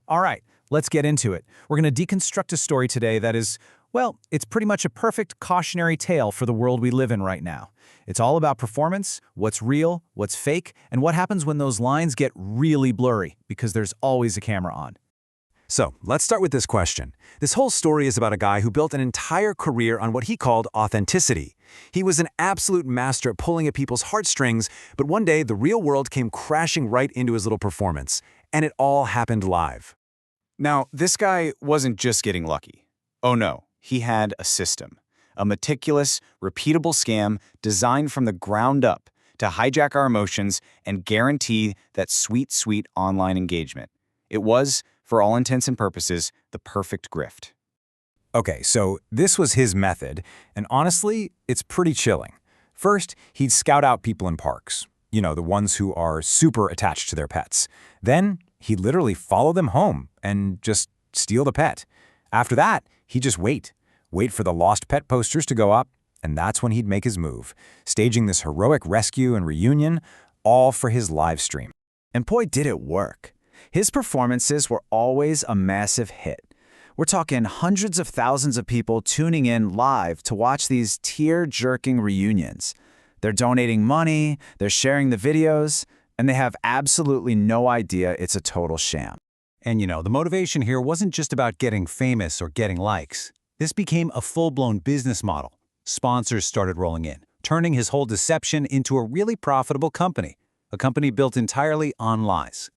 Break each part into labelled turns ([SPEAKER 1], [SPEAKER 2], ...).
[SPEAKER 1] All right, let's get into it. We're going to deconstruct a story today that is, well, it's pretty much a perfect cautionary tale for the world we live in right now. It's all about performance, what's real, what's fake, and what happens when those lines get really blurry, because there's always a camera on.
[SPEAKER 2] So, let's start with this question. This whole story is about a guy who built an entire career on what he called authenticity. He was an absolute master at pulling at people's heartstrings, but one day the real world came crashing right into his little performance, and it all happened live.
[SPEAKER 3] Now, this guy wasn't just getting lucky. Oh no, he had a system. A meticulous, repeatable scam designed from the ground up to hijack our emotions and guarantee that sweet, sweet online engagement. It was, for all intents and purposes, the perfect grift.
[SPEAKER 2] Okay, so this was his method, and honestly, it's pretty chilling. First, he'd scout out people in parks. You know, the ones who are super attached to their pets. Then, he'd literally follow them home and just steal the pet. After that, he'd just wait for the lost pet posters to go up, and that's when he'd make his move, staging this heroic rescue and reunion, all for his live stream.
[SPEAKER 1] And boy, did it work. His performances were always a massive hit. We're talking hundreds of thousands of people tuning in live to watch these tear-jerking reunions. They're donating money, they're sharing the videos, and they have absolutely no idea it's a total sham.
[SPEAKER 4] And you know, the motivation here wasn't just about getting famous or getting likes. This became a full-blown business model. Sponsors started rolling in, turning his whole deception into a really profitable company, a company built entirely on lies.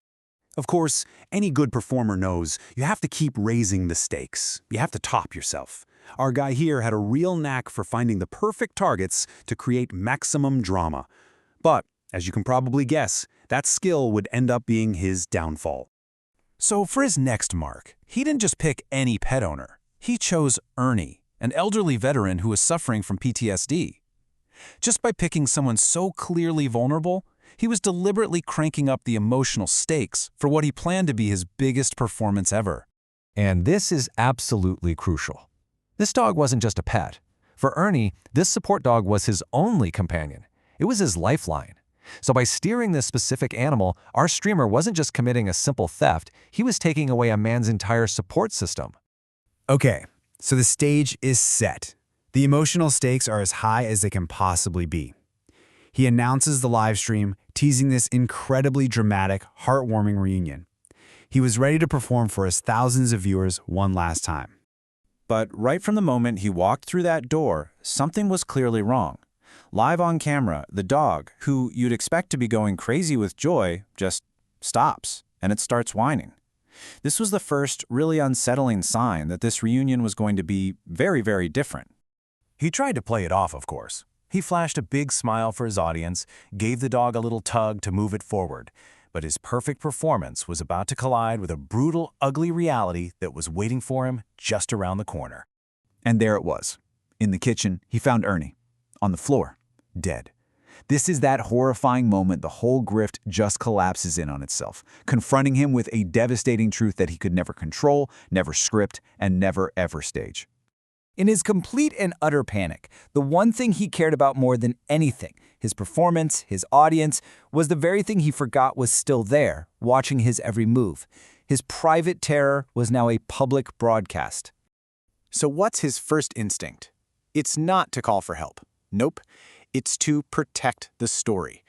[SPEAKER 5] Of course, any good performer knows you have to keep raising the stakes. You have to top yourself. Our guy here had a real knack for finding the perfect targets to create maximum drama. But, as you can probably guess, that skill would end up being his downfall.
[SPEAKER 4] So for his next mark, he didn't just pick any pet owner. He chose Ernie, an elderly veteran who was suffering from PTSD. Just by picking someone so clearly vulnerable, he was deliberately cranking up the emotional stakes for what he planned to be his biggest performance ever.
[SPEAKER 2] And this is absolutely crucial. This dog wasn't just a pet. For Ernie, this support dog was his only companion. It was his lifeline. So by steering this specific animal, our streamer wasn't just committing a simple theft, he was taking away a man's entire support system.
[SPEAKER 6] Okay, so the stage is set. The emotional stakes are as high as they can possibly be. He announces the live stream, teasing this incredibly dramatic, heartwarming reunion. He was ready to perform for his thousands of viewers one last time.
[SPEAKER 1] But right from the moment he walked through that door, something was clearly wrong. Live on camera, the dog, who you'd expect to be going crazy with joy, just stops, and it starts whining. This was the first really unsettling sign that this reunion was going to be very, very different.
[SPEAKER 4] He tried to play it off, of course. He flashed a big smile for his audience, gave the dog a little tug to move it forward. But his perfect performance was about to collide with a brutal, ugly reality that was waiting for him just around the corner.
[SPEAKER 1] And there it was. In the kitchen, he found Ernie, on the floor, dead. This is that horrifying moment the whole grift just collapses in on itself, confronting him with a devastating truth that he could never control, never script, and never ever stage.
[SPEAKER 7] In his complete and utter panic, the one thing he cared about more than anything, his performance, his audience, was the very thing he forgot was still there, watching his every move. His private terror was now a public broadcast.
[SPEAKER 3] So what's his first instinct? It's not to call for help. Nope. It's to protect the story.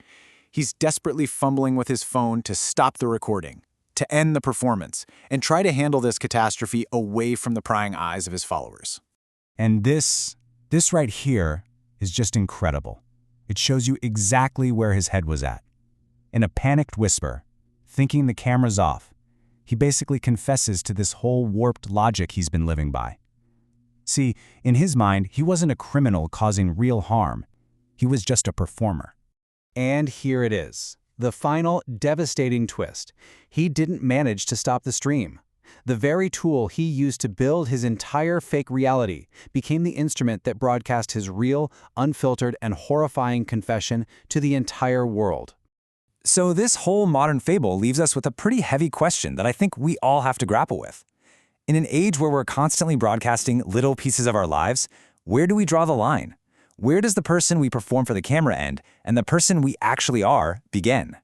[SPEAKER 3] He's desperately fumbling with his phone to stop the recording, to end the performance, and try to handle this catastrophe away from the prying eyes of his followers.
[SPEAKER 6] And this right here is just incredible. It shows you exactly where his head was at. In a panicked whisper, thinking the camera's off, he basically confesses to this whole warped logic he's been living by. See, in his mind, he wasn't a criminal causing real harm. He was just a performer.
[SPEAKER 7] And here it is, the final devastating twist. He didn't manage to stop the stream. The very tool he used to build his entire fake reality became the instrument that broadcast his real, unfiltered, and horrifying confession to the entire world.
[SPEAKER 2] So this whole modern fable leaves us with a pretty heavy question that I think we all have to grapple with. In an age where we're constantly broadcasting little pieces of our lives, where do we draw the line? Where does the person we perform for the camera end and the person we actually are begin?